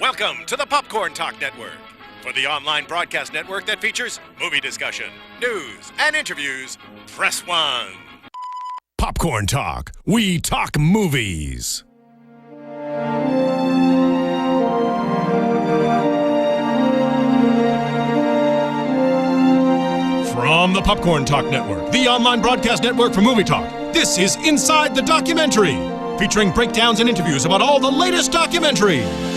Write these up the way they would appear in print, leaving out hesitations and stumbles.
Welcome to the Popcorn Talk Network, for the online broadcast network that features movie discussion, news, and interviews. Press 1. Popcorn Talk. We talk movies. From the Popcorn Talk Network, the online broadcast network for movie talk, this is Inside the Documentary, featuring breakdowns and interviews about all the latest documentaries.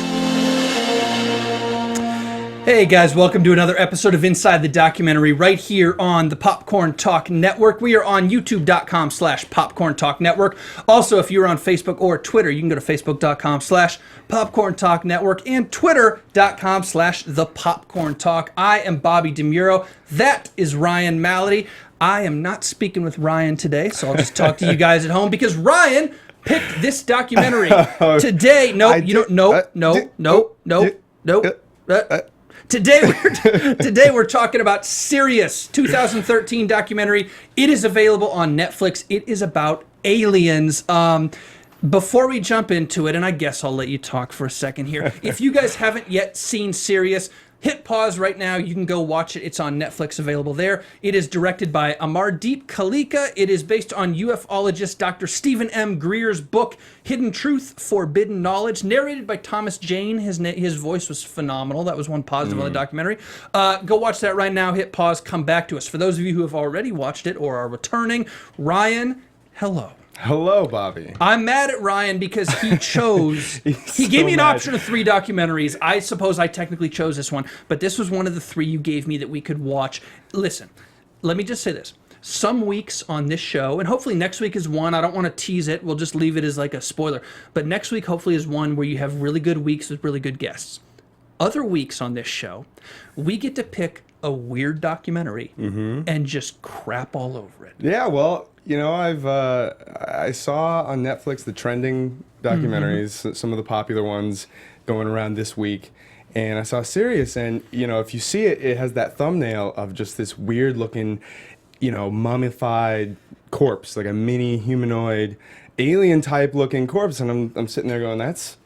Hey guys, welcome to another episode of Inside the Documentary right here on the Popcorn Talk Network. We are on youtube.com/Popcorn Talk Network. Also, if you're on Facebook or Twitter, you can go to facebook.com/Popcorn Talk Network and twitter.com/The Popcorn Talk. I am Bobby DeMuro. That is Ryan Malady. I am not speaking with Ryan today, so I'll just talk to you guys at home because Ryan picked this documentary today. Today we're talking about Sirius, 2013 documentary. It is available on Netflix. It is about aliens. Before we jump into it, and I guess I'll let you talk for a second here. If you guys haven't yet seen Sirius, hit pause right now. You can go watch it. It's on Netflix, available there. It is directed by Amardeep Kalika. It is based on ufologist Dr. Stephen M. Greer's book, Hidden Truth, Forbidden Knowledge, narrated by Thomas Jane. His voice was phenomenal. That was one positive on the documentary. Go watch that right now. Hit pause. Come back to us. For those of you who have already watched it or are returning, Ryan, hello. Hello, Bobby. I'm mad at Ryan because he chose... he gave me an option of 3 documentaries. I suppose I technically chose this one, but this was one of the 3 you gave me that we could watch. Listen, let me just say this. Some weeks on this show, and hopefully next week is one, I don't want to tease it, we'll just leave it as like a spoiler, but next week hopefully is one where you have really good weeks with really good guests. Other weeks on this show, we get to pick a weird documentary and just crap all over it. Yeah, well... You know, I saw on Netflix the trending documentaries, some of the popular ones going around this week, and I saw Sirius, and, you know, if you see it, it has that thumbnail of just this weird-looking, you know, mummified corpse, like a mini humanoid, alien-type looking corpse, and I'm sitting there going, That's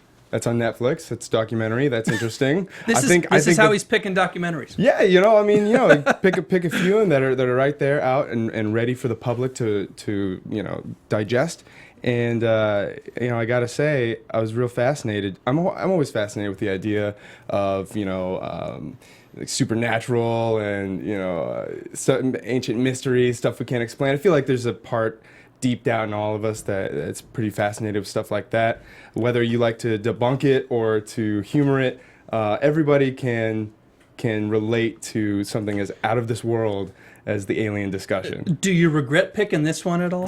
on Netflix. It's a documentary. That's interesting. This is how he's picking documentaries. Yeah, you know, I mean, you know, pick a few and that are right there out and ready for the public to you know, digest. And you know, I gotta say, I was real fascinated. I'm always fascinated with the idea of, you know, like supernatural and, you know, certain ancient mysteries, stuff we can't explain. I feel like there's a part deep down in all of us that's pretty fascinated with stuff like that. Whether you like to debunk it or to humor it, everybody can relate to something as out of this world as the alien discussion. Do you regret picking this one at all?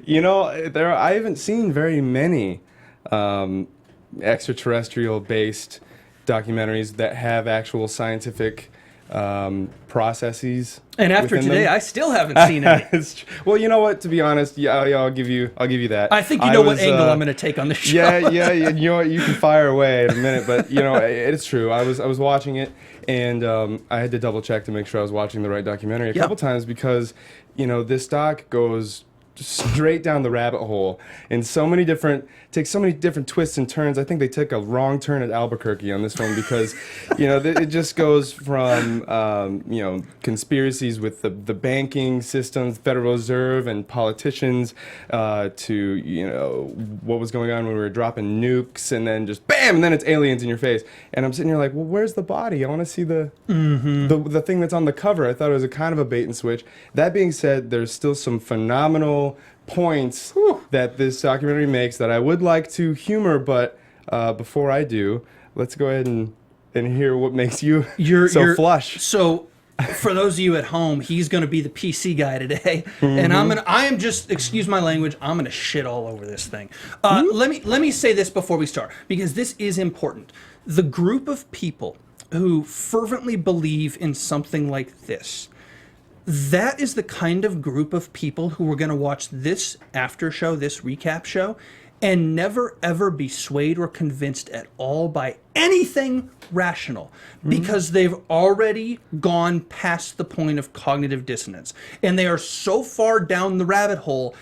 You know, I haven't seen very many extraterrestrial-based documentaries that have actual scientific processes. And after today, I still haven't seen any. Well, you know what? To be honest, yeah, I'll give you that. I think you know what angle I'm going to take on this show. Yeah. You know what? You can fire away in a minute, but you know it's true. I was watching it, and I had to double check to make sure I was watching the right documentary a couple times because, you know, this doc goes straight down the rabbit hole and takes so many different twists and turns. I think they took a wrong turn at Albuquerque on this one because, you know, it just goes from, you know, conspiracies with the banking systems, Federal Reserve and politicians to, you know, what was going on when we were dropping nukes and then just bam, and then it's aliens in your face. And I'm sitting here like, well, where's the body? I want to see the thing that's on the cover. I thought it was a kind of a bait and switch. That being said, there's still some phenomenal points that this documentary makes that I would like to humor, but before I do, let's go ahead and hear what makes you so flush. So, for those of you at home, he's going to be the PC guy today, and I am just, excuse my language, I'm going to shit all over this thing. Let me say this before we start, because this is important. The group of people who fervently believe in something like this, that is the kind of group of people who are going to watch this after show, this recap show, and never ever be swayed or convinced at all by anything rational because they've already gone past the point of cognitive dissonance. And they are so far down the rabbit hole,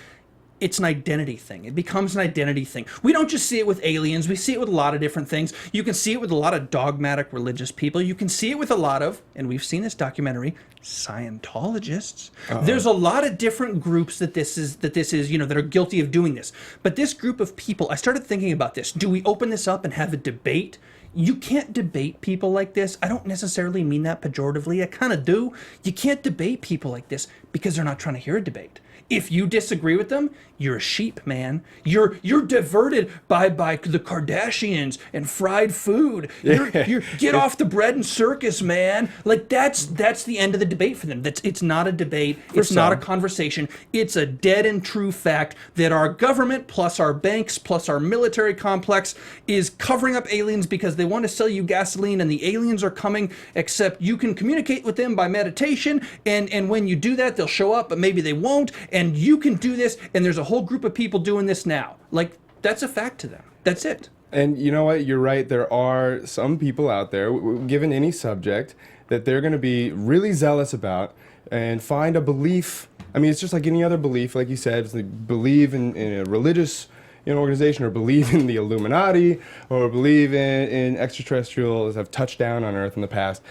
it's an identity thing. It becomes an identity thing. We don't just see it with aliens. We see it with a lot of different things. You can see it with a lot of dogmatic religious people. You can see it with a lot of, and we've seen this documentary, Scientologists. There's a lot of different groups that this is, that are guilty of doing this. But this group of people, I started thinking about this. Do we open this up and have a debate? You can't debate people like this. I don't necessarily mean that pejoratively. I kind of do. You can't debate people like this because they're not trying to hear a debate. If you disagree with them, you're a sheep, man. You're diverted by the Kardashians and fried food. You're get off the bread and circus, man. Like that's the end of the debate for them. It's not a debate. It's not a conversation. It's a dead and true fact that our government plus our banks plus our military complex is covering up aliens because they want to sell you gasoline and the aliens are coming, except you can communicate with them by meditation and when you do that, they'll show up, but maybe they won't. And you can do this, and there's a whole group of people doing this now. Like, that's a fact to them. That's it. And you know what? You're right. There are some people out there, given any subject, that they're going to be really zealous about and find a belief. I mean, it's just like any other belief, like you said, it's like believe in a religious organization, or believe in the Illuminati, or believe in extraterrestrials have touched down on Earth in the past.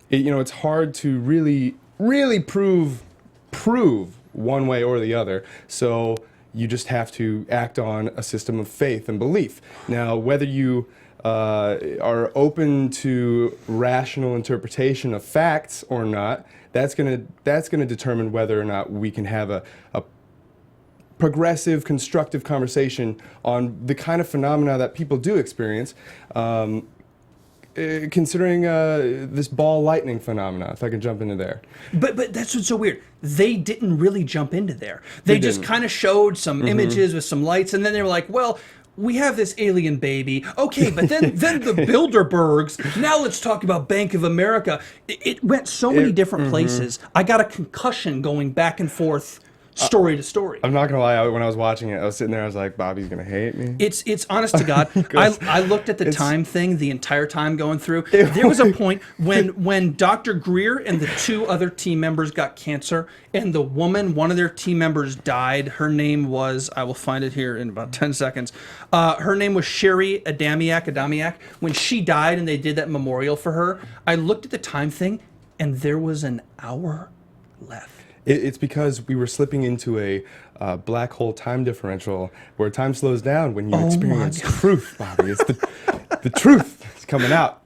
It's hard to really prove one way or the other. So you just have to act on a system of faith and belief. Now, whether you are open to rational interpretation of facts or not, that's gonna determine whether or not we can have a progressive, constructive conversation on the kind of phenomena that people do experience. Considering this ball lightning phenomena, if I can jump into there. But that's what's so weird. They didn't really jump into there. They just kind of showed some images with some lights, and then they were like, well, we have this alien baby. Okay, but then the Bilderbergs. Now let's talk about Bank of America. It went so many different places. I got a concussion going back and forth. Story to story. I'm not gonna lie. When I was watching it, I was sitting there. I was like, "Bobby's gonna hate me." It's honest to God. I looked at the time thing the entire time going through. There was a point when Dr. Greer and the two other team members got cancer, and the woman, one of their team members, died. Her name was, I will find it here in about 10 seconds. Her name was Sherry Adamiak. When she died, and they did that memorial for her, I looked at the time thing, and there was an hour left. It's because we were slipping into a black hole time differential where time slows down when you experience truth, Bobby. It's the truth is coming out.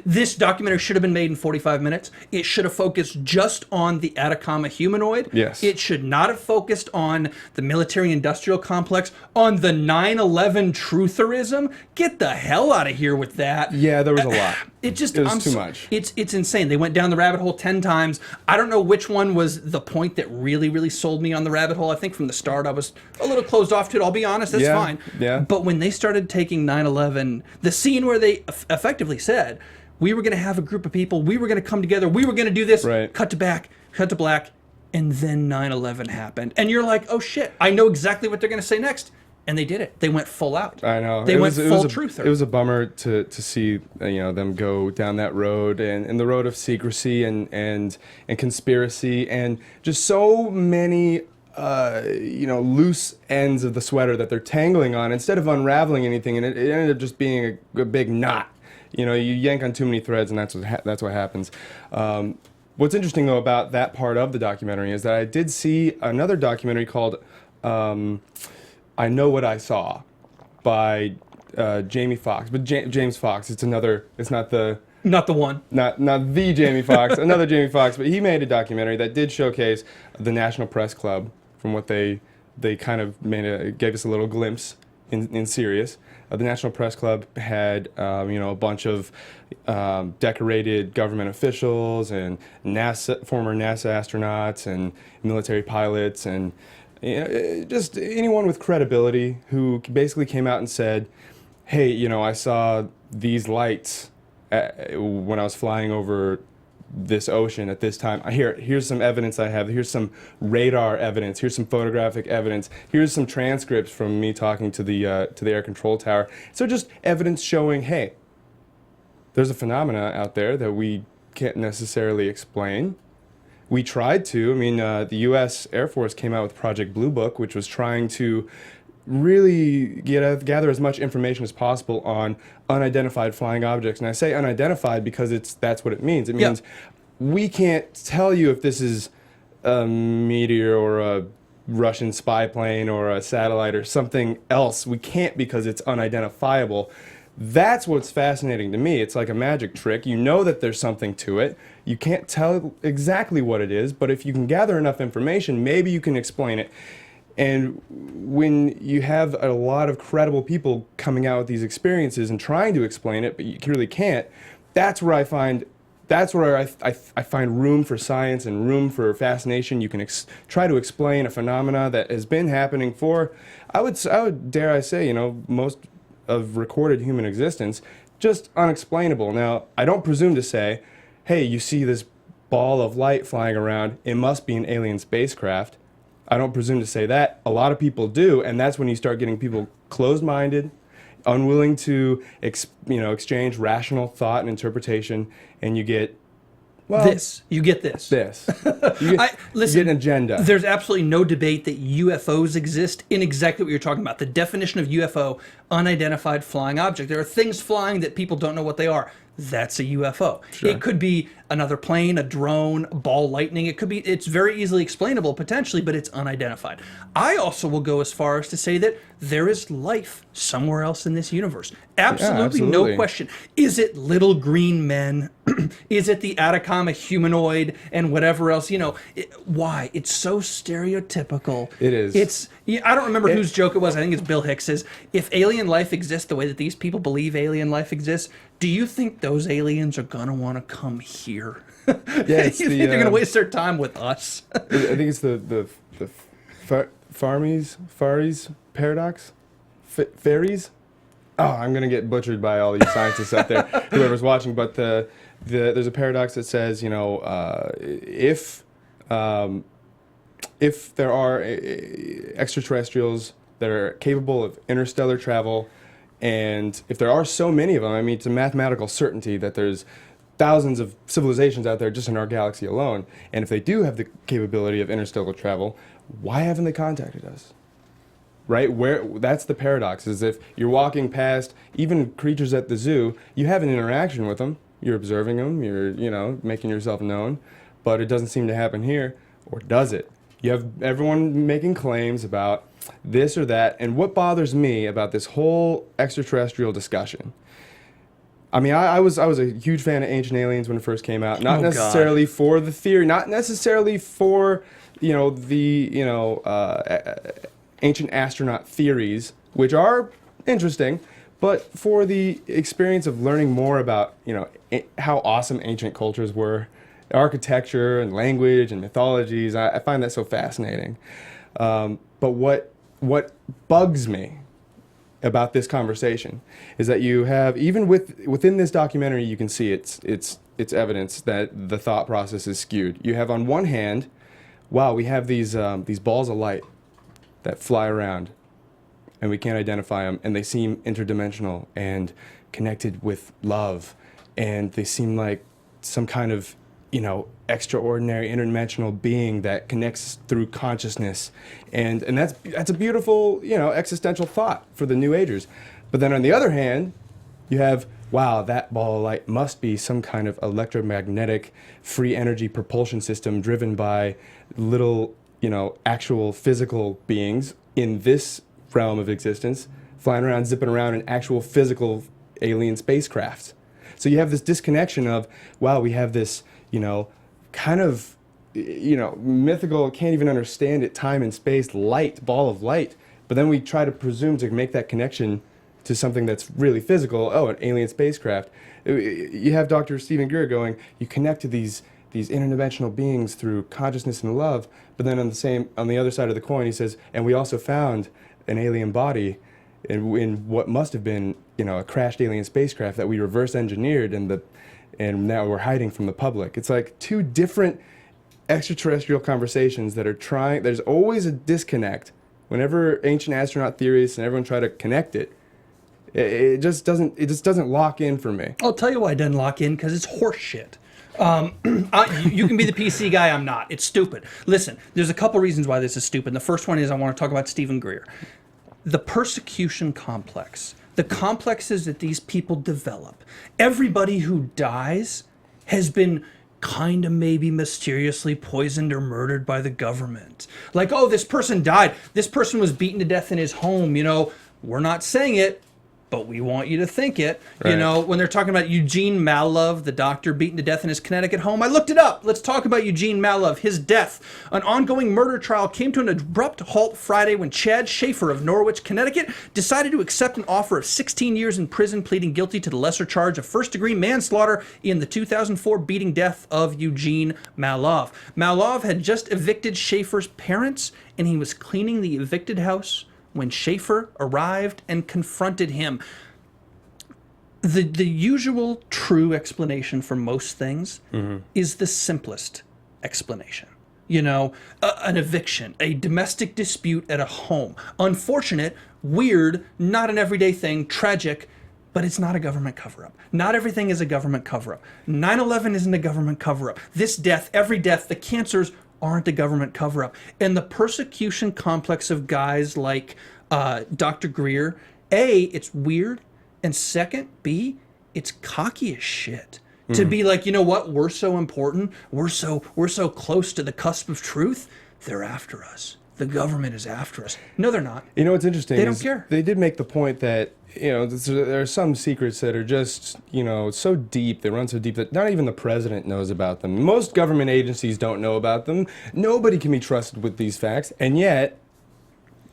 This documentary should have been made in 45 minutes. It should have focused just on the Atacama humanoid. Yes. It should not have focused on the military-industrial complex, on the 9/11 trutherism. Get the hell out of here with that. Yeah, there was a lot. It was too much. It's insane. They went down the rabbit hole 10 times. I don't know which one was the point that really, really sold me on the rabbit hole. I think from the start I was a little closed off to it. I'll be honest. That's fine. Yeah. But when they started taking 9/11, the scene where they effectively said, we were going to have a group of people, we were going to come together, we were going to do this, right. cut to black, and then 9/11 happened. And you're like, oh shit, I know exactly what they're going to say next. And they did it. They went full out. I know. They went full truther. It was a bummer to see them go down that road and the road of secrecy and conspiracy and just so many loose ends of the sweater that they're tangling on instead of unraveling anything, and it ended up just being a big knot. You yank on too many threads, and that's what happens. What's interesting though about that part of the documentary is that I did see another documentary called I Know What I Saw by Jamie Foxx, but James Fox. It's not the one. Not the Jamie Foxx, another Jamie Foxx, but he made a documentary that did showcase the National Press Club from what they kind of gave us a little glimpse in Sirius. The National Press Club had a bunch of decorated government officials and former NASA astronauts and military pilots and just anyone with credibility who basically came out and said, hey, I saw these lights when I was flying over this ocean at this time. Here's some evidence I have. Here's some radar evidence. Here's some photographic evidence. Here's some transcripts from me talking to the air control tower. So just evidence showing, hey, there's a phenomena out there that we can't necessarily explain, We tried to. I mean, the U.S. Air Force came out with Project Blue Book, which was trying to really gather as much information as possible on unidentified flying objects. And I say unidentified because that's what it means. It means we can't tell you if this is a meteor or a Russian spy plane or a satellite or something else. We can't because it's unidentifiable. That's what's fascinating to me. It's like a magic trick. You know that there's something to it. You can't tell exactly what it is, but if you can gather enough information, maybe you can explain it. And when you have a lot of credible people coming out with these experiences and trying to explain it, but you really can't, that's where I find room for science and room for fascination. You can try to explain a phenomena that has been happening for, I would dare I say, most of recorded human existence, just unexplainable. Now, I don't presume to say, hey, you see this ball of light flying around, it must be an alien spacecraft. I don't presume to say that. A lot of people do, and that's when you start getting people closed-minded, unwilling to exchange rational thought and interpretation, and you get You get this. You get an agenda. There's absolutely no debate that UFOs exist in exactly what you're talking about. The definition of UFO, unidentified flying object. There are things flying that people don't know what they are. That's a UFO. Sure. It could be another plane, a drone, ball lightning. It's very easily explainable potentially, but it's unidentified. I also will go as far as to say that there is life somewhere else in this universe. Absolutely. No question. Is it little green men? Is it the Atacama humanoid and whatever else? Why? It's so stereotypical. It is. I don't remember whose joke it was. I think it's Bill Hicks's. If alien life exists the way that these people believe alien life exists, do you think those aliens are going to want to come here? Yeah, you think they're going to waste their time with us? I think it's the Faries paradox? Fairies? Oh, I'm going to get butchered by all these scientists out there, whoever's watching, but there's a paradox that says, if there are extraterrestrials that are capable of interstellar travel, and if there are so many of them, I mean, it's a mathematical certainty that there's thousands of civilizations out there just in our galaxy alone, and if they do have the capability of interstellar travel, why haven't they contacted us? Right? That's the paradox, is if you're walking past even creatures at the zoo, you have an interaction with them, you're observing them, you're, making yourself known, but it doesn't seem to happen here, or does it? You have everyone making claims about this or that, and what bothers me about this whole extraterrestrial discussion, I mean, I was a huge fan of Ancient Aliens when it first came out, not necessarily for the theory, not necessarily for, ancient astronaut theories, which are interesting, but for the experience of learning more about, how awesome ancient cultures were, architecture and language and mythologies. I find that so fascinating. But what bugs me about this conversation is that you have, even within this documentary, you can see it's evidence that the thought process is skewed. You have on one hand, wow, we have these balls of light that fly around, and we can't identify them, and they seem interdimensional and connected with love, and they seem like some kind of, extraordinary interdimensional being that connects through consciousness, and that's a beautiful, existential thought for the New Agers. But then on the other hand, you have, wow, that ball of light must be some kind of electromagnetic free energy propulsion system driven by little, actual physical beings in this realm of existence, flying around, zipping around in actual physical alien spacecrafts. So you have this disconnection of, wow, we have this, kind of, mythical, can't even understand it, time and space, ball of light. But then we try to presume to make that connection to something that's really physical. Oh, an alien spacecraft. You have Dr. Stephen Greer going, you connect to these interdimensional beings through consciousness and love, but then on the other side of the coin, he says, and we also found an alien body in what must have been, a crashed alien spacecraft that we reverse engineered, and now we're hiding from the public. It's like two different extraterrestrial conversations that are trying. There's always a disconnect. Whenever ancient astronaut theorists and everyone try to connect it, it just doesn't lock in for me. I'll tell you why it doesn't lock in, because it's horse shit. You can be the PC guy. I'm not. It's stupid. Listen, there's a couple reasons why this is stupid. The first one is I want to talk about Stephen Greer. The persecution complex. The complexes that these people develop. Everybody who dies has been kind of maybe mysteriously poisoned or murdered by the government. Like, oh, this person died. This person was beaten to death in his home. You know, we're not saying it, but we want you to think it. Right. You know, when they're talking about Eugene Malov, the doctor beaten to death in his Connecticut home, I looked it up. Let's talk about Eugene Malov, his death. An ongoing murder trial came to an abrupt halt Friday when Chad Schaefer of Norwich, Connecticut, decided to accept an offer of 16 years in prison, pleading guilty to the lesser charge of first-degree manslaughter in the 2004 beating death of Eugene Malov. Malov had just evicted Schaefer's parents, and he was cleaning the evicted house when Schaefer arrived and confronted him. The usual true explanation for most things is the simplest explanation. You know, an eviction, a domestic dispute at a home. Unfortunate, weird, not an everyday thing, tragic, but it's not a government cover-up. Not everything is a government cover-up. 9/11 isn't a government cover-up. This death, every death, the cancers aren't a government cover-up. And the persecution complex of guys like Dr. Greer, A, it's weird, and second, B, it's cocky as shit. To be like, you know what, we're so important, we're so close to the cusp of truth, they're after us. The government is after us. No, they're not. You know what's interesting? They don't care. They did make the point that, you know, there are some secrets that are just, you know, so deep, they run so deep that not even the president knows about them. Most government agencies don't know about them. Nobody can be trusted with these facts, and yet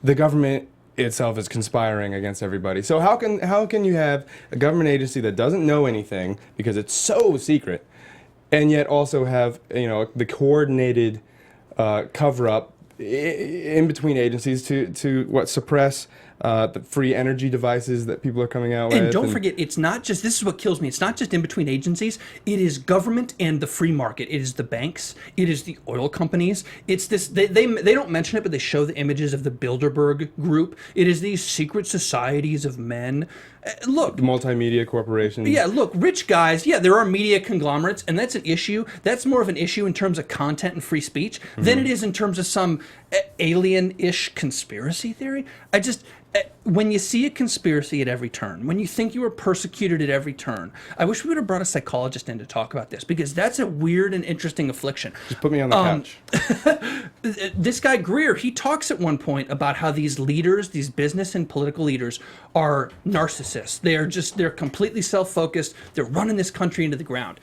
the government itself is conspiring against everybody. So how can you have a government agency that doesn't know anything because it's so secret, and yet also have, you know, the coordinated cover-up in between agencies to suppress the free energy devices that people are coming out with. And don't forget, it's not just, this is what kills me, it's not just in between agencies, it is government and the free market. It is the banks, it is the oil companies, it's this, they don't mention it, but they show the images of the Bilderberg group. It is these secret societies of men. Look, Multimedia corporations. yeah, look, rich guys, yeah, there are media conglomerates, and that's an issue. That's more of an issue in terms of content and free speech than it is in terms of some alien-ish conspiracy theory. When you see a conspiracy at every turn, when you think you were persecuted at every turn, I wish we would have brought a psychologist in to talk about this, because that's a weird and interesting affliction. Just put me on the couch. This guy Greer, he talks at one point about how these leaders, these business and political leaders, are narcissists. They're completely self-focused. They're running this country into the ground.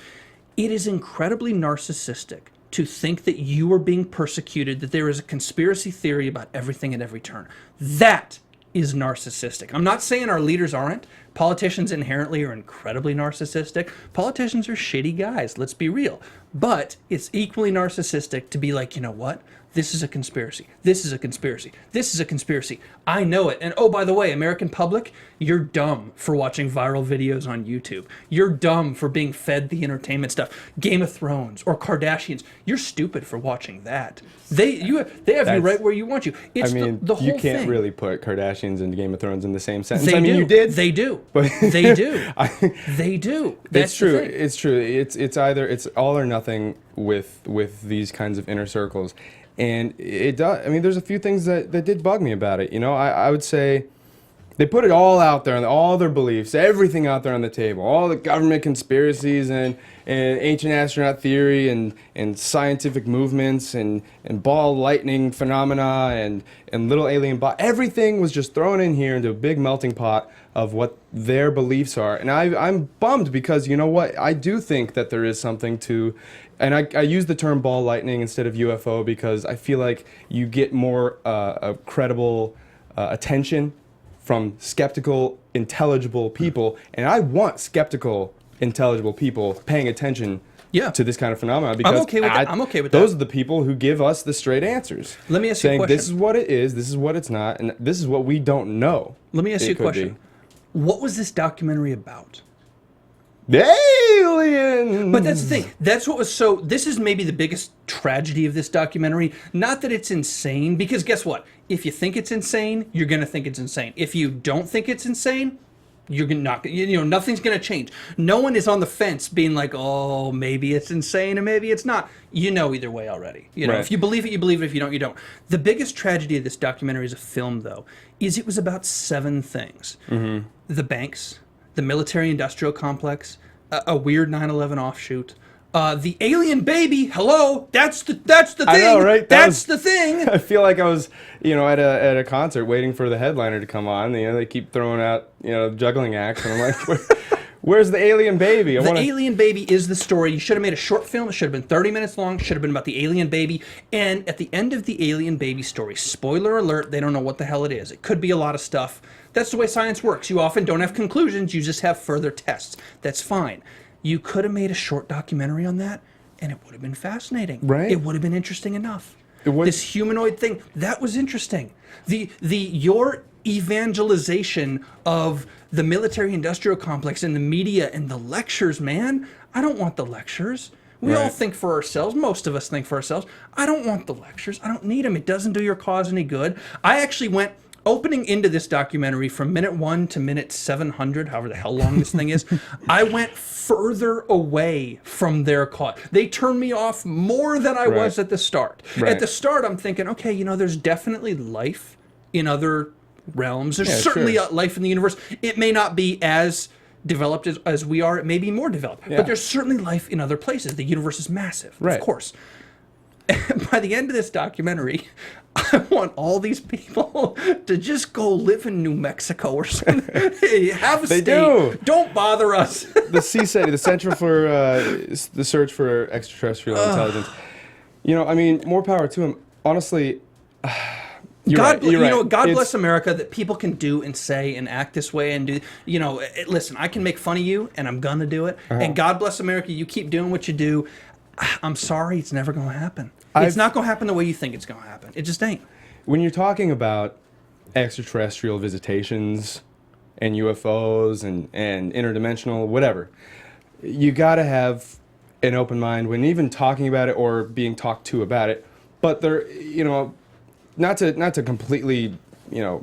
It is incredibly narcissistic to think that you are being persecuted, that there is a conspiracy theory about everything at every turn. That is narcissistic. I'm not saying our leaders aren't. Politicians inherently are incredibly narcissistic. Politicians are shitty guys, let's be real. But it's equally narcissistic to be like, you know what? This is a conspiracy. This is a conspiracy. This is a conspiracy. I know it. And oh, by the way, American public, you're dumb for watching viral videos on YouTube. You're dumb for being fed the entertainment stuff. Game of Thrones or Kardashians. You're stupid for watching that. They have you right where you want you. It's the whole you can't thing. really put Kardashians and Game of Thrones in the same sentence. They I mean, do. you did. They do. But They do. They do. That's It's true. the thing. It's true. It's either it's all or nothing with these kinds of inner circles, and it does. I mean, there's a few things that did bug me about it. You know, I would say they put it all out there, and all their beliefs, everything out there on the table, all the government conspiracies and ancient astronaut theory and scientific movements and ball lightning phenomena and little alien everything was just thrown in here into a big melting pot of what their beliefs are. And I'm bummed because, you know what, I do think that there is something to, and I use the term ball lightning instead of UFO because I feel like you get more credible attention from skeptical, intelligible people, and I want skeptical, intelligible people paying attention to this kind of phenomenon because I'm okay with that. I'm okay with that. Those are the people who give us the straight answers. Let me ask you a saying question. this is what it is, this is what it's not, and this is what we don't know. Let me ask you a could question. be. What was this documentary about? Alien. But that's the thing. That's what was so. This is maybe the biggest tragedy of this documentary. Not that it's insane, because guess what? If you think it's insane, you're going to think it's insane. If you don't think it's insane, You're not, nothing's going to change. No one is on the fence being like, oh, maybe it's insane and maybe it's not. You know either way already. Right. If you believe it, you believe it. If you don't, you don't. The biggest tragedy of this documentary as a film, though, is it was about 7 things. Mm-hmm. The banks, the military-industrial complex, a weird 9/11 offshoot, the alien baby. Hello, that's the thing. I know, right? That's the thing. I feel like I was, at a concert waiting for the headliner to come on. They keep throwing out, juggling acts, and I'm like, where's the alien baby? Alien baby is the story. You should have made a short film. It should have been 30 minutes long. Should have been about the alien baby. And at the end of the alien baby story, spoiler alert, they don't know what the hell it is. It could be a lot of stuff. That's the way science works. You often don't have conclusions. You just have further tests. That's fine. You could have made a short documentary on that, and it would have been fascinating. Right. It would have been interesting enough. This humanoid thing, that was interesting. Your evangelization of the military-industrial complex and the media and the lectures, man. I don't want the lectures. We all think for ourselves. Most of us think for ourselves. I don't want the lectures. I don't need them. It doesn't do your cause any good. I actually went... Opening into this documentary from minute 1 to minute 700, however the hell long this thing is, I went further away from their cause. They turned me off more than I was at the start. Right. At the start, I'm thinking, okay, there's definitely life in other realms. There's certainly life in the universe. It may not be as developed as we are. It may be more developed. But there's certainly life in other places. The universe is massive, of course. And by the end of this documentary, I want all these people to just go live in New Mexico or something. Have a state. Do. Don't bother us. The CSETI, the Center for the Search for Extraterrestrial Intelligence. More power to them. Honestly, God right. bless America that people can do and say and act this way and do. Listen, I can make fun of you, and I'm gonna do it. And God bless America. You keep doing what you do. I'm sorry, it's never going to happen. It's not going to happen the way you think it's going to happen. It just ain't. When you're talking about extraterrestrial visitations and UFOs and interdimensional, whatever, you got to have an open mind when even talking about it or being talked to about it. But there, not to completely,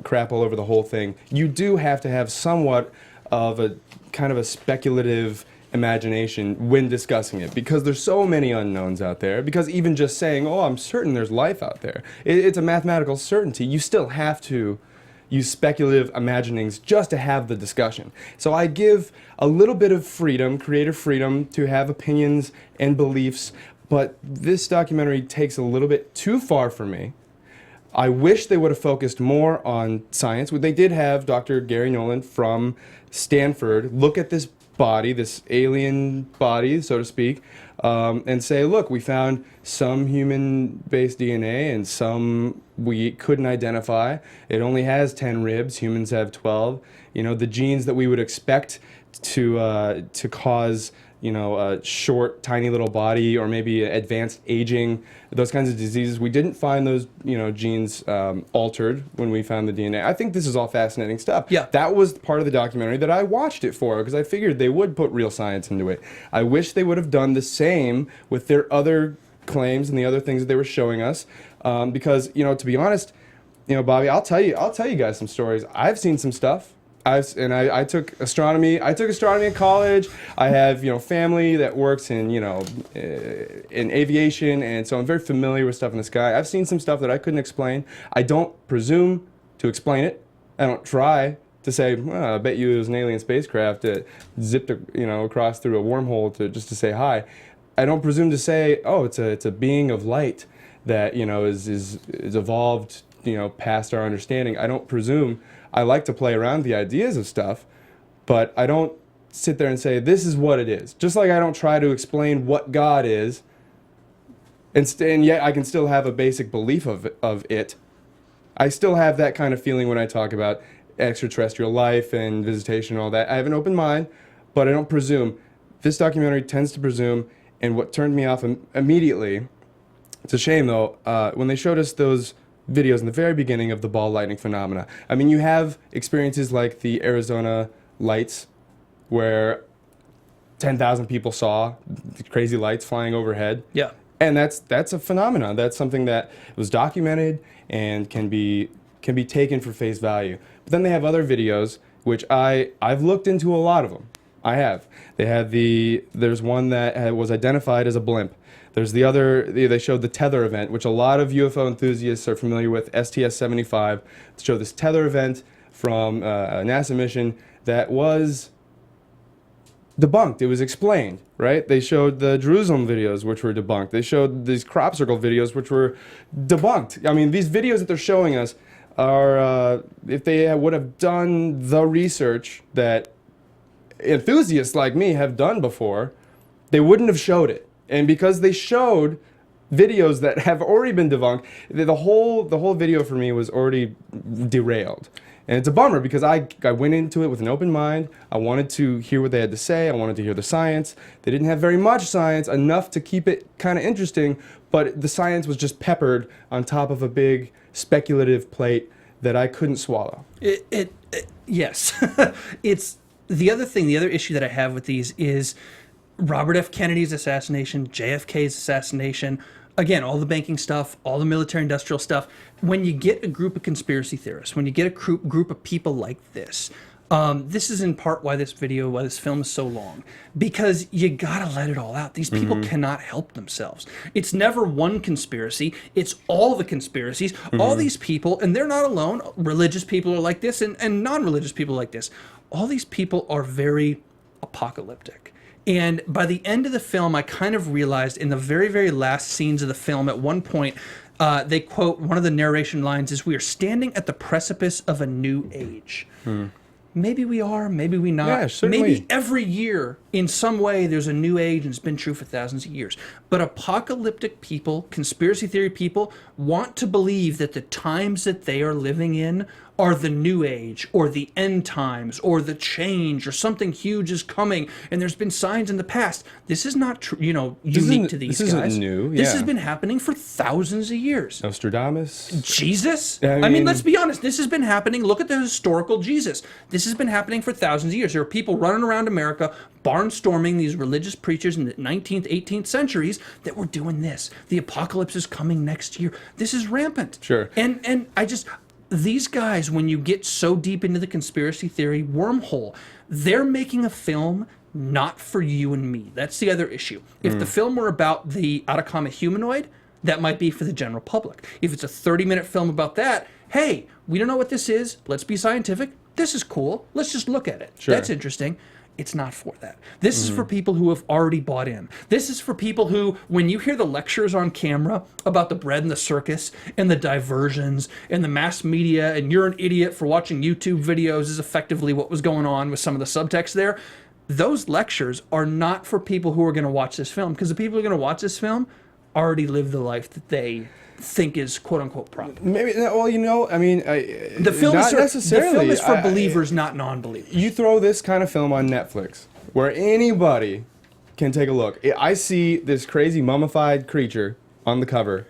crap all over the whole thing. You do have to have somewhat of a kind of a speculative imagination when discussing it, because there's so many unknowns out there. Because even just saying, oh, I'm certain there's life out there, it's a mathematical certainty. You still have to use speculative imaginings just to have the discussion. So I give a little bit of freedom, creative freedom, to have opinions and beliefs, but this documentary takes a little bit too far for me. I wish they would have focused more on science. They did have Dr. Gary Nolan from Stanford look at this body, this alien body, so to speak, and say, look, we found some human-based DNA and some we couldn't identify. It only has 10 ribs. Humans have 12. The genes that we would expect to cause a short, tiny little body or maybe advanced aging, those kinds of diseases. We didn't find those, genes altered when we found the DNA. I think this is all fascinating stuff. Yeah. That was part of the documentary that I watched it for, because I figured they would put real science into it. I wish they would have done the same with their other claims and the other things that they were showing us, because, to be honest, Bobby, I'll tell you guys some stories. I've seen some stuff. I took astronomy. I took astronomy in college. I have family that works in in aviation, and so I'm very familiar with stuff in the sky. I've seen some stuff that I couldn't explain. I don't presume to explain it. I don't try to say, well, I bet you it was an alien spacecraft that zipped across through a wormhole just to say hi. I don't presume to say, oh, it's a being of light that is evolved past our understanding. I don't presume. I like to play around the ideas of stuff, but I don't sit there and say, this is what it is. Just like I don't try to explain what God is, and yet I can still have a basic belief of it. I still have that kind of feeling when I talk about extraterrestrial life and visitation and all that. I have an open mind, but I don't presume. This documentary tends to presume, and what turned me off immediately, it's a shame though, when they showed us those videos in the very beginning of the ball lightning phenomena. I mean, you have experiences like the Arizona lights, where 10,000 people saw the crazy lights flying overhead. Yeah. And that's a phenomenon. That's something that was documented and can be taken for face value. But then they have other videos which I've looked into a lot of them. I have. There's one that was identified as a blimp. There's the other, they showed the tether event, which a lot of UFO enthusiasts are familiar with, STS-75. They showed this tether event from a NASA mission that was debunked. It was explained, right? They showed the Jerusalem videos, which were debunked. They showed these crop circle videos, which were debunked. I mean, these videos that they're showing us are, if they would have done the research that enthusiasts like me have done before, they wouldn't have showed it. And because they showed videos that have already been debunked, the whole video for me was already derailed. And it's a bummer because I went into it with an open mind. I wanted to hear what they had to say. I wanted to hear the science. They didn't have very much science, enough to keep it kind of interesting, but the science was just peppered on top of a big speculative plate that I couldn't swallow. Yes. It's the other issue that I have with these is Robert F. Kennedy's assassination, JFK's assassination, again, all the banking stuff, all the military-industrial stuff. When you get a group of conspiracy theorists, when you get a group of people like this, this is in part why this film is so long, because you gotta let it all out. These people cannot help themselves. It's never one conspiracy. It's all the conspiracies. All these people, and they're not alone. Religious people are like this, and non-religious people are like this. All these people are very apocalyptic. And by the end of the film, I kind of realized in the very, very last scenes of the film, at one point, they quote, one of the narration lines is, "We are standing at the precipice of a new age." Maybe we are, maybe we not. Yeah, certainly. Maybe every year, in some way, there's a new age, and it's been true for thousands of years. But apocalyptic people, conspiracy theory people, want to believe that the times that they are living in are the new age, or the end times, or the change, or something huge is coming, and there's been signs in the past. This is not unique to these guys. This isn't new. This has been happening for thousands of years. Nostradamus. Jesus? I mean, let's be honest. This has been happening. Look at the historical Jesus. This has been happening for thousands of years. There are people running around America barnstorming these religious preachers in the 19th, 18th centuries that were doing this. The apocalypse is coming next year. This is rampant. Sure. And I just... These guys, when you get so deep into the conspiracy theory wormhole, they're making a film not for you and me. That's the other issue. If the film were about the Atacama humanoid, that might be for the general public. If it's a 30-minute film about that, hey, we don't know what this is. Let's be scientific. This is cool. Let's just look at it. Sure. That's interesting. It's not for that. This is for people who have already bought in. This is for people who, when you hear the lectures on camera about the bread and the circus and the diversions and the mass media and you're an idiot for watching YouTube videos is effectively what was going on with some of the subtext there. Those lectures are not for people who are going to watch this film, because the people who are going to watch this film already live the life that they think is quote unquote proper. Maybe, well, I mean, the film not necessarily. The film is for believers, not non-believers. You throw this kind of film on Netflix, where anybody can take a look. I see this crazy mummified creature on the cover,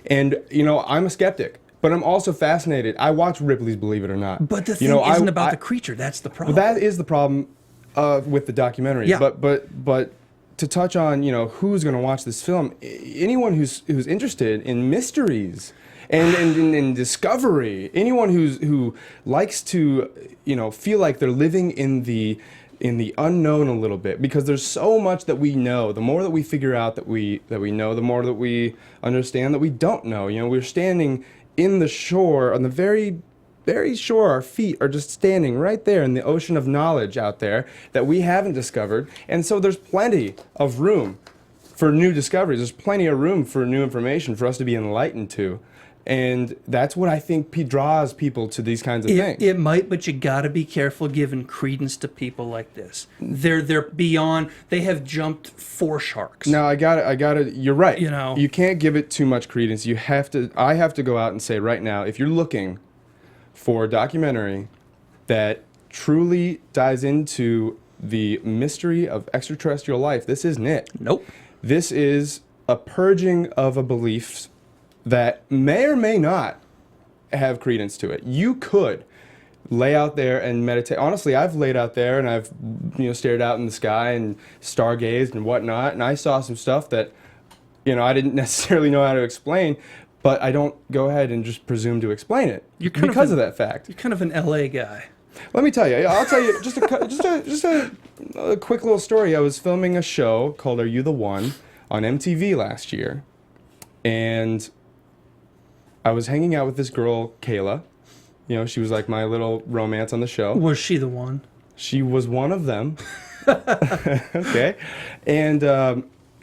and I'm a skeptic, but I'm also fascinated. I watch Ripley's Believe It or Not. But the thing isn't about the creature. That's the problem. But that is the problem with the documentary. Yeah. But to touch on, who's going to watch this film, anyone who's interested in mysteries and discovery, anyone who likes to, feel like they're living in the unknown a little bit, because there's so much that we know. The more that we figure out that we know, the more that we understand that we don't know. We're standing in the shore, on the very shore. Our feet are just standing right there in the ocean of knowledge out there that we haven't discovered. And so there's plenty of room for new discoveries. There's plenty of room for new information for us to be enlightened to. And that's what I think draws people to these kinds of things. It might, but you got to be careful giving credence to people like this. They're beyond. They have jumped 4 sharks. No, I got it. You're right. You can't give it too much credence. I have to go out and say right now, if you're looking for a documentary that truly dives into the mystery of extraterrestrial life, this isn't it. Nope. This is a purging of a belief that may or may not have credence to it. You could lay out there and meditate. Honestly, I've laid out there and I've stared out in the sky and stargazed and whatnot, and I saw some stuff that I didn't necessarily know how to explain, but I don't go ahead and just presume to explain it because of that fact. You're kind of an LA guy. Let me tell you. I'll tell you just a quick little story. I was filming a show called "Are You the One" on MTV last year, and I was hanging out with this girl, Kayla. You know, she was like my little romance on the show. Was she the one? She was one of them. Okay. And,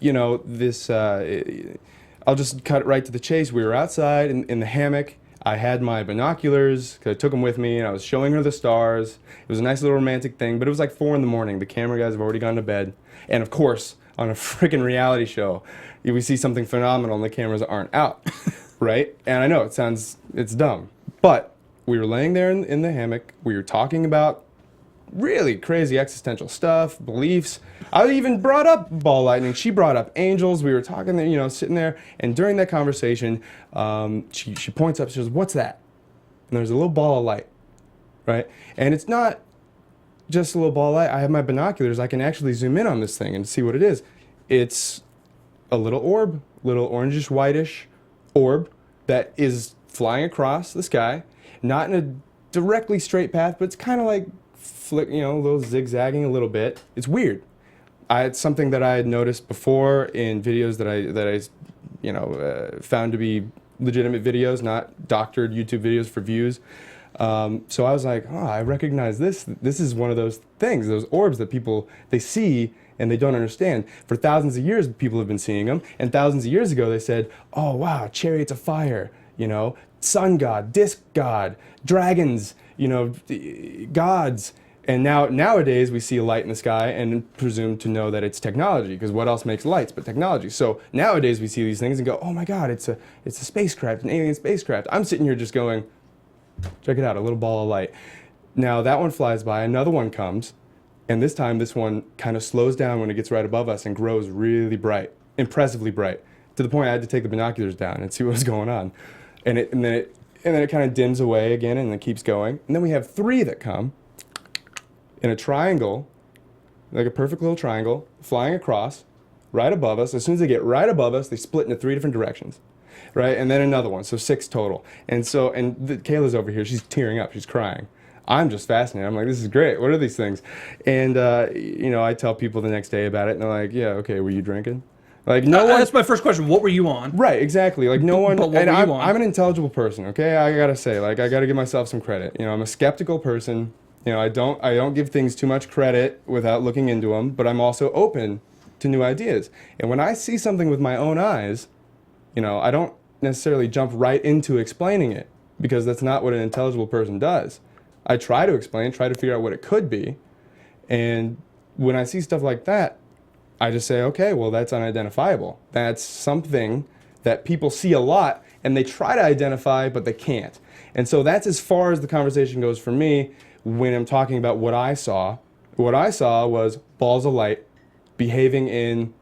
you know, this, I'll just cut right to the chase. We were outside in the hammock. I had my binoculars, 'cause I took them with me, and I was showing her the stars. It was a nice little romantic thing, but it was like 4 a.m. The camera guys have already gone to bed. And of course, on a freaking reality show, we see something phenomenal and the cameras aren't out, right? And I know it's dumb, but we were laying there in the hammock. We were talking about really crazy existential stuff, beliefs. I even brought up ball lightning. She brought up angels. We were talking there, you know, sitting there. And during that conversation, she points up. She goes, "What's that?" And there's a little ball of light, right? And it's not just a little ball of light. I have my binoculars. I can actually zoom in on this thing and see what it is. It's a little orb, little orangish, whitish orb that is flying across the sky, not in a directly straight path, but it's kind of like flick, you know, a little zigzagging a little bit. It's weird. It's something that I had noticed before in videos that I found to be legitimate videos, not doctored YouTube videos for views. So I was like, oh, I recognize this. This is one of those things, those orbs that people, they see and they don't understand. For thousands of years, people have been seeing them. And thousands of years ago, they said, oh, wow, chariots of fire, you know, sun god, disc god, dragons, you know, gods. And nowadays we see a light in the sky and presume to know that it's technology, because what else makes lights but technology? So nowadays we see these things and go, oh my God, it's a spacecraft, an alien spacecraft. I'm sitting here just going, check it out, a little ball of light. Now that one flies by, another one comes, and this time this one kind of slows down when it gets right above us and grows really bright, impressively bright, to the point I had to take the binoculars down and see what was going on. And then it kind of dims away again and it keeps going. And then we have 3 that come in a triangle, like a perfect little triangle, flying across, right above us. As soon as they get right above us, they split into 3 different directions, right? And then another one, so 6 total. And Kayla's over here, she's tearing up, she's crying. I'm just fascinated. I'm like, this is great. What are these things? And, you know, I tell people the next day about it, and they're like, yeah, okay, were you drinking? Like, no one. That's my first question. What were you on? Right, exactly. Like, no one. But what and were you on? I'm an intelligible person, okay? I gotta say, like, I gotta give myself some credit. You know, I'm a skeptical person. You know, I don't give things too much credit without looking into them, but I'm also open to new ideas. And when I see something with my own eyes, you know, I don't necessarily jump right into explaining it, because that's not what an intelligible person does. I try to explain, try to figure out what it could be. And when I see stuff like that, I just say, okay, well, that's unidentifiable. That's something that people see a lot, and they try to identify, but they can't. And so that's as far as the conversation goes for me when I'm talking about what I saw. What I saw was balls of light behaving in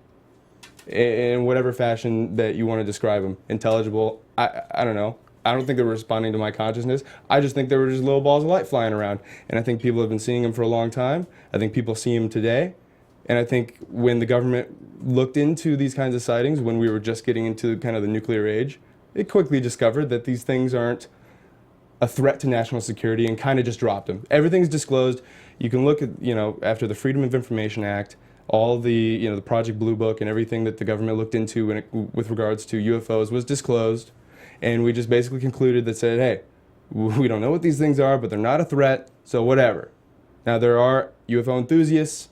whatever fashion that you want to describe them. Intelligible, I don't know. I don't think they were responding to my consciousness. I just think they were just little balls of light flying around. And I think people have been seeing them for a long time. I think people see them today. And I think when the government looked into these kinds of sightings, when we were just getting into kind of the nuclear age, it quickly discovered that these things aren't a threat to national security and kind of just dropped them. Everything's disclosed. You can look at, you know, after the Freedom of Information Act, all the, you know, the Project Blue Book and everything that the government looked into with regards to UFOs was disclosed. And we just basically concluded that said, hey, we don't know what these things are, but they're not a threat, so whatever. Now, there are UFO enthusiasts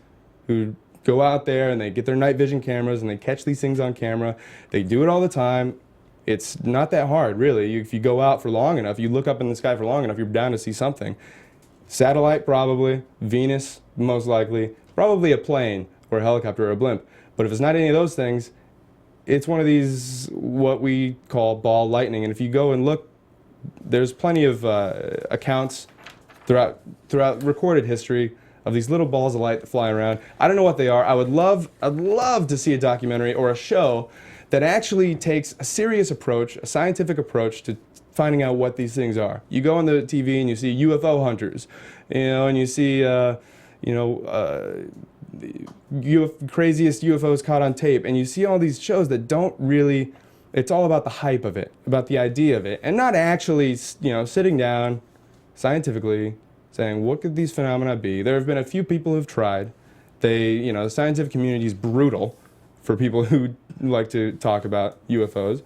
who go out there and they get their night vision cameras and they catch these things on camera. They do it all the time. It's not that hard, really. If you go out for long enough, you look up in the sky for long enough, you're bound to see something. Satellite, probably. Venus, most likely. Probably a plane or a helicopter or a blimp. But if it's not any of those things, it's one of these, what we call ball lightning. And if you go and look, there's plenty of accounts throughout recorded history of these little balls of light that fly around. I don't know what they are. I'd love to see a documentary or a show that actually takes a serious approach, a scientific approach to finding out what these things are. You go on the TV and you see UFO hunters, you know, and you see, craziest UFOs caught on tape, and you see all these shows that don't really, it's all about the hype of it, about the idea of it, and not actually, you know, sitting down scientifically saying, what could these phenomena be? There have been a few people who've tried. The scientific community is brutal for people who like to talk about UFOs.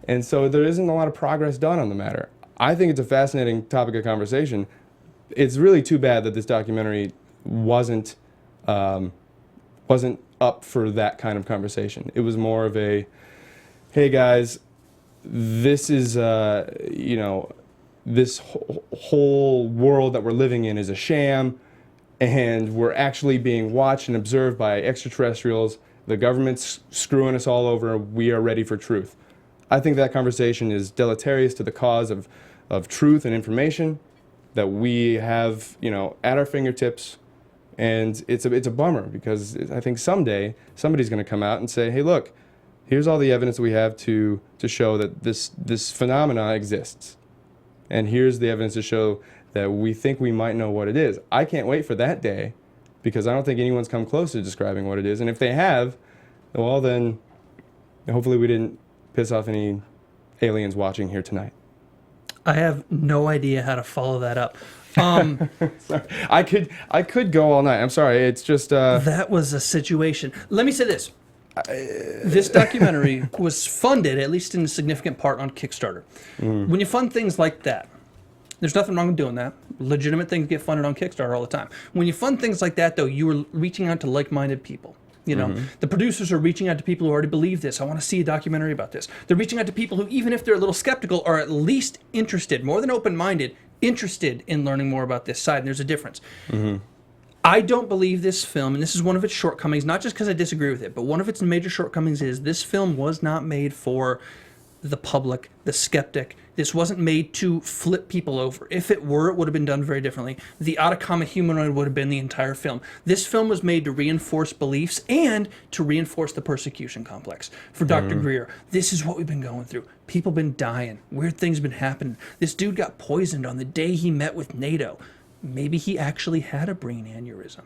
And so there isn't a lot of progress done on the matter. I think it's a fascinating topic of conversation. It's really too bad that this documentary wasn't up for that kind of conversation. It was more of a, hey guys, this is, this whole world that we're living in is a sham, and we're actually being watched and observed by extraterrestrials. The government's screwing us all over. We are ready for truth. I think that conversation is deleterious to the cause of truth and information that we have, at our fingertips. And it's a bummer, because I think someday somebody's going to come out and say, hey, look, here's all the evidence we have to show that this phenomena exists. And here's the evidence to show that we think we might know what it is. I can't wait for that day, because I don't think anyone's come close to describing what it is. And if they have, well, then hopefully we didn't piss off any aliens watching here tonight. I have no idea how to follow that up. Sorry. I could go all night. I'm sorry. It's just that was a situation. Let me say this. This documentary was funded, at least in a significant part, on Kickstarter. When you fund things like that, there's nothing wrong with doing that. Legitimate things get funded on Kickstarter all the time. When you fund things like that, though, you are reaching out to like-minded people. The producers are reaching out to people who already believe this. I want to see a documentary about this. They're reaching out to people who, even if they're a little skeptical, are at least interested, more than open-minded, interested in learning more about this side. And there's a difference. I don't believe this film, and this is one of its shortcomings, not just because I disagree with it, but one of its major shortcomings is this film was not made for the public, the skeptic. This wasn't made to flip people over. If it were, it would have been done very differently. The Atacama humanoid would have been the entire film. This film was made to reinforce beliefs and to reinforce the persecution complex. For Dr. Greer, this is what we've been going through. People been dying. Weird things been happening. This dude got poisoned on the day he met with NATO. Maybe he actually had a brain aneurysm.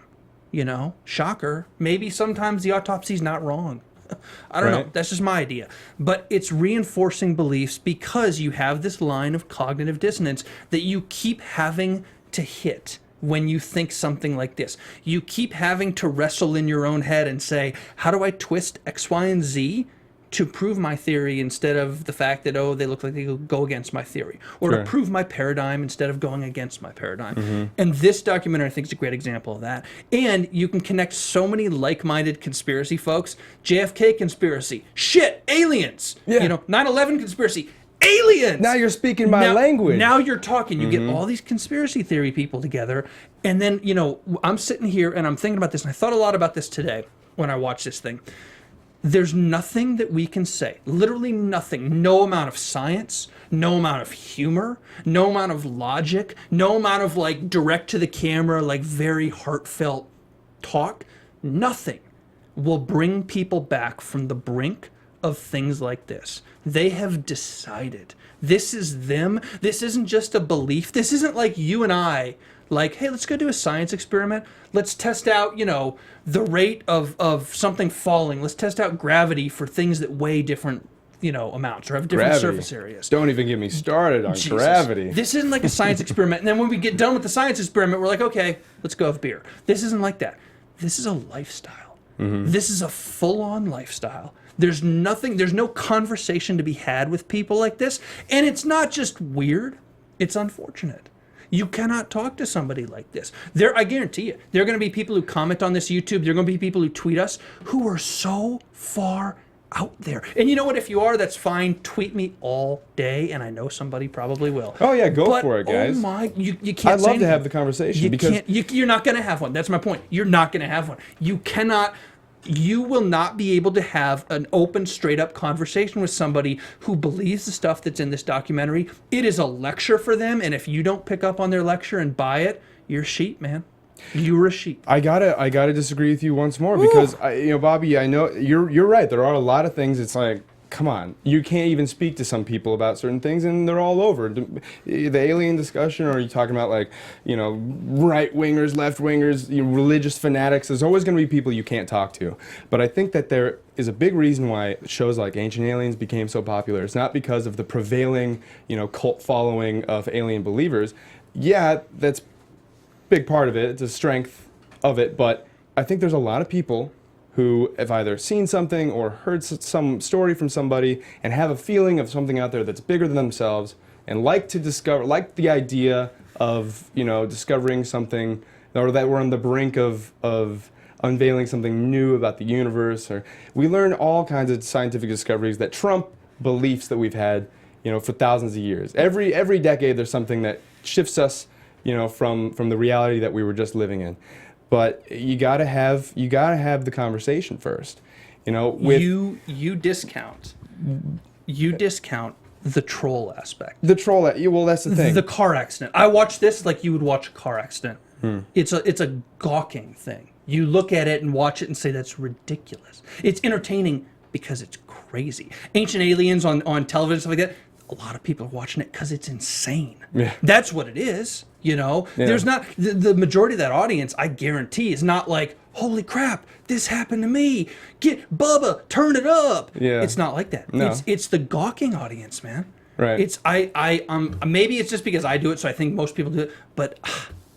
Shocker. Maybe sometimes the autopsy's not wrong. I don't know. That's just my idea. But it's reinforcing beliefs because you have this line of cognitive dissonance that you keep having to hit when you think something like this. You keep having to wrestle in your own head and say, how do I twist X, Y, and Z to prove my theory instead of the fact that, they look like they go against my theory, or to prove my paradigm instead of going against my paradigm. And this documentary, I think, is a great example of that. And you can connect so many like-minded conspiracy folks. JFK conspiracy, shit, aliens. 9/11 conspiracy, aliens. Now you're speaking my language. Now you're talking. You get all these conspiracy theory people together, and then, I'm sitting here and I'm thinking about this, and I thought a lot about this today when I watched this thing. There's nothing that we can say, literally nothing, no amount of science, no amount of humor, no amount of logic, no amount of direct to the camera, very heartfelt talk, nothing will bring people back from the brink of things like this. They have decided. This is them. This isn't just a belief. This isn't like you and I, hey, let's go do a science experiment. Let's test out, the rate of something falling. Let's test out gravity for things that weigh different, amounts or have different surface areas. Don't even get me started on gravity. This isn't like a science experiment. And then when we get done with the science experiment, we're like, okay, let's go have beer. This isn't like that. This is a lifestyle. This is a full-on lifestyle. There's no conversation to be had with people like this. And it's not just weird. It's unfortunate. You cannot talk to somebody like this. I guarantee you, there are going to be people who comment on this YouTube. There are going to be people who tweet us who are so far out there. And you know what? If you are, that's fine. Tweet me all day, and I know somebody probably will. Oh yeah, go for it, guys. Oh my, you can't. I'd love to have the conversation because you're not going to have one. That's my point. You're not going to have one. You cannot. You will not be able to have an open, straight-up conversation with somebody who believes the stuff that's in this documentary. It is a lecture for them, and if you don't pick up on their lecture and buy it, you're a sheep, man. You're a sheep. I gotta disagree with you once more because Bobby, I know you're right. There are a lot of things. It's like, come on, you can't even speak to some people about certain things, and they're all over. The alien discussion, or are you talking about right wingers, left wingers, religious fanatics? There's always going to be people you can't talk to. But I think that there is a big reason why shows like Ancient Aliens became so popular. It's not because of the prevailing, cult following of alien believers. Yeah, that's big part of it. It's a strength of it. But I think there's a lot of people who have either seen something or heard some story from somebody and have a feeling of something out there that's bigger than themselves and like to discover, like the idea of, discovering something, or that we're on the brink of unveiling something new about the universe. Or we learn all kinds of scientific discoveries that trump beliefs that we've had, for thousands of years. Every decade there's something that shifts us, from the reality that we were just living in. But you gotta have the conversation first. You discount the troll aspect. Well, that's the thing. The car accident. I watch this like you would watch a car accident. It's a gawking thing. You look at it and watch it and say that's ridiculous. It's entertaining because it's crazy. Ancient Aliens on television, stuff like that. A lot of people are watching it because it's insane. Yeah. That's what it is. Yeah. There's not the majority of that audience, I guarantee, is not like, holy crap, this happened to me. Get Bubba, turn it up. Yeah. It's not like that. No. It's the gawking audience, man. Right. It's maybe it's just because I do it, so I think most people do it, but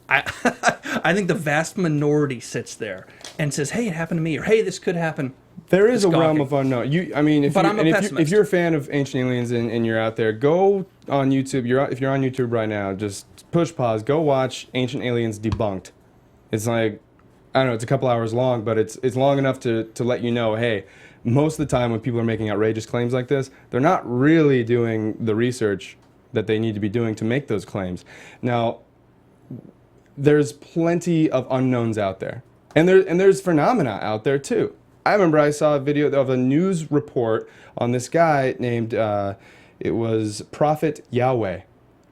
I think the vast minority sits there and says, hey, it happened to me, or hey, this could happen. There is a realm of unknown. If you're a fan of Ancient Aliens and you're out there, go on YouTube. If you're on YouTube right now, just push pause. Go watch Ancient Aliens Debunked. It's like, I don't know, it's a couple hours long, but it's long enough to let you know, hey, most of the time when people are making outrageous claims like this, they're not really doing the research that they need to be doing to make those claims. Now, there's plenty of unknowns out there, and there's phenomena out there too. I remember I saw a video of a news report on this guy named, it was Prophet Yahweh,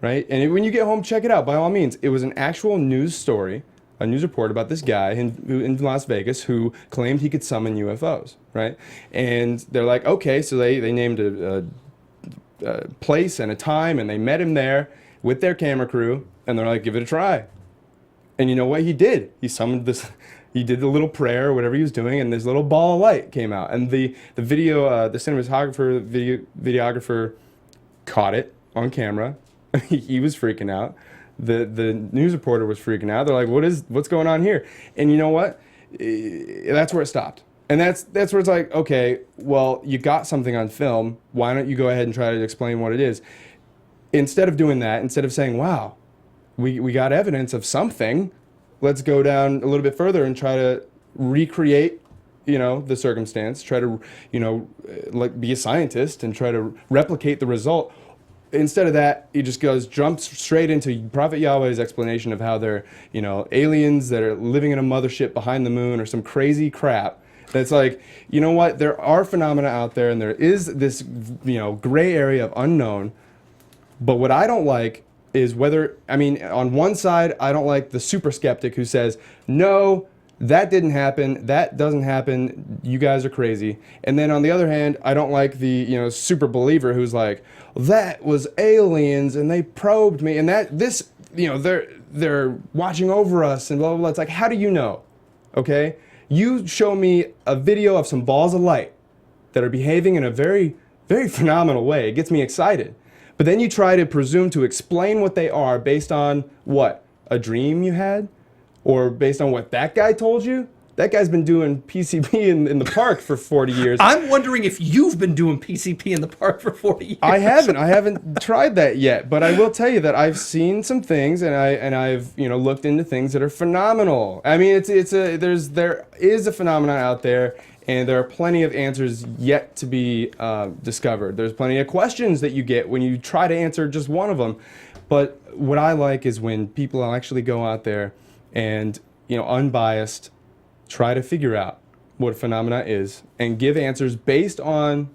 right? And when you get home, check it out, by all means. It was an actual news story, a news report about this guy in Las Vegas who claimed he could summon UFOs, right? And they're like, okay, so they named a place and a time, and they met him there with their camera crew, and they're like, give it a try. And you know what he did? He summoned this... He did the little prayer, whatever he was doing, and this little ball of light came out. And the video, the videographer caught it on camera. He was freaking out. The news reporter was freaking out. They're like, what's going on here? And you know what? That's where it stopped. And that's where it's like, okay, well, you got something on film. Why don't you go ahead and try to explain what it is? Instead of doing that, instead of saying, wow, we got evidence of something, let's go down a little bit further and try to recreate, the circumstance, try to, like be a scientist and try to replicate the result. Instead of that, he just jumps straight into Prophet Yahweh's explanation of how they're, aliens that are living in a mothership behind the moon or some crazy crap. That's like, you know what? There are phenomena out there, and there is this, gray area of unknown. But what I don't like is on one side, I don't like the super skeptic who says, no, that didn't happen, that doesn't happen, you guys are crazy. And then on the other hand, I don't like the, super believer who's like, that was aliens and they probed me and they're watching over us and blah, blah, blah. It's like, how do you know? Okay? You show me a video of some balls of light that are behaving in a very, very phenomenal way. It gets me excited. But then you try to presume to explain what they are based on what? A dream you had? Or based on what that guy told you? That guy's been doing PCP in the park for 40 years. I'm wondering if you've been doing PCP in the park for 40 years. I haven't tried that yet, but I will tell you that I've seen some things and I've looked into things that are phenomenal. I mean, there is a phenomenon out there. And there are plenty of answers yet to be discovered. There's plenty of questions that you get when you try to answer just one of them. But what I like is when people actually go out there and, unbiased, try to figure out what a phenomena is and give answers based on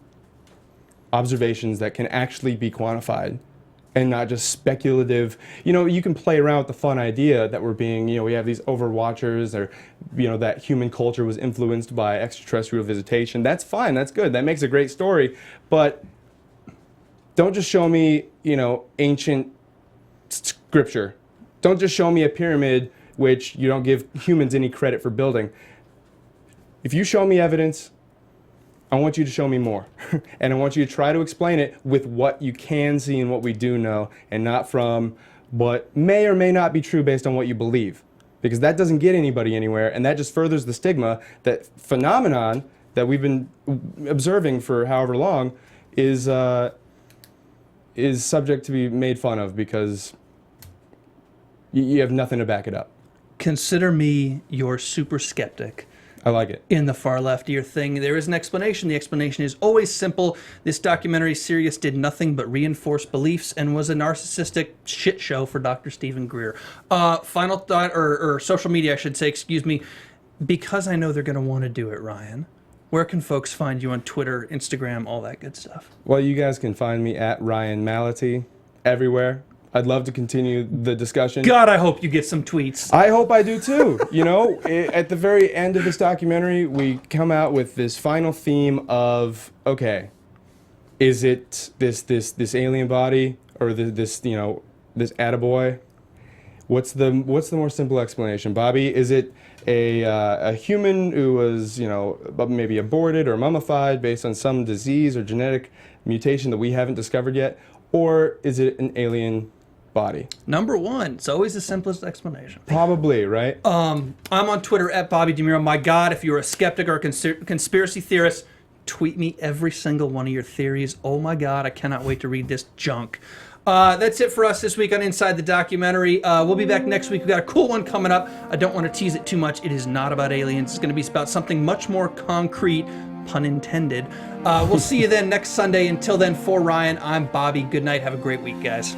observations that can actually be quantified and not just speculative. You can play around with the fun idea that we're being, we have these overwatchers or, that human culture was influenced by extraterrestrial visitation. That's fine. That's good. That makes a great story. But don't just show me, ancient scripture. Don't just show me a pyramid, which you don't give humans any credit for building. If you show me evidence, I want you to show me more. And I want you to try to explain it with what you can see and what we do know, and not from what may or may not be true based on what you believe. because that doesn't get anybody anywhere, and that just furthers the stigma. That phenomenon that we've been observing for however long is subject to be made fun of because you have nothing to back it up. Consider me your super skeptic. I like it. In the far left of your thing, there is an explanation. The explanation is always simple. This documentary, Sirius, did nothing but reinforce beliefs and was a narcissistic shit show for Dr. Stephen Greer. Final thought, or social media, I should say, excuse me, because I know they're going to want to do it, Ryan. Where can folks find you on Twitter, Instagram, all that good stuff? Well, you guys can find me at Ryan Mality everywhere. I'd love to continue the discussion. God, I hope you get some tweets. I hope I do too. You know, at the very end of this documentary, we come out with this final theme of, okay, is it this alien body or this attaboy? What's the more simple explanation, Bobby? Is it a human who was, maybe aborted or mummified based on some disease or genetic mutation that we haven't discovered yet? Or is it an alien body? Number one. It's always the simplest explanation. Probably, right? I'm on Twitter at Bobby DeMuro. My God, if you're a skeptic or a conspiracy theorist, tweet me every single one of your theories. Oh my God, I cannot wait to read this junk. That's it for us this week on Inside the Documentary. We'll be back next week. We've got a cool one coming up. I don't want to tease it too much. It is not about aliens. It's going to be about something much more concrete, pun intended. We'll see you then next Sunday. Until then, for Ryan, I'm Bobby. Good night. Have a great week, guys.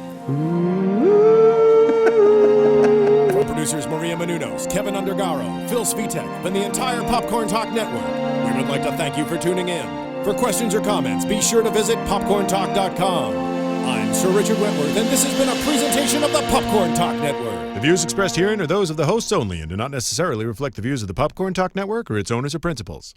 For producers Maria Menounos, Kevin Undergaro, Phil Svitek, and the entire Popcorn Talk Network, we would like to thank you for tuning in. For questions or comments, be sure to visit popcorntalk.com. I'm Sir Richard Wentworth, and this has been a presentation of the Popcorn Talk Network. The views expressed herein are those of the hosts only and do not necessarily reflect the views of the Popcorn Talk Network or its owners or principals.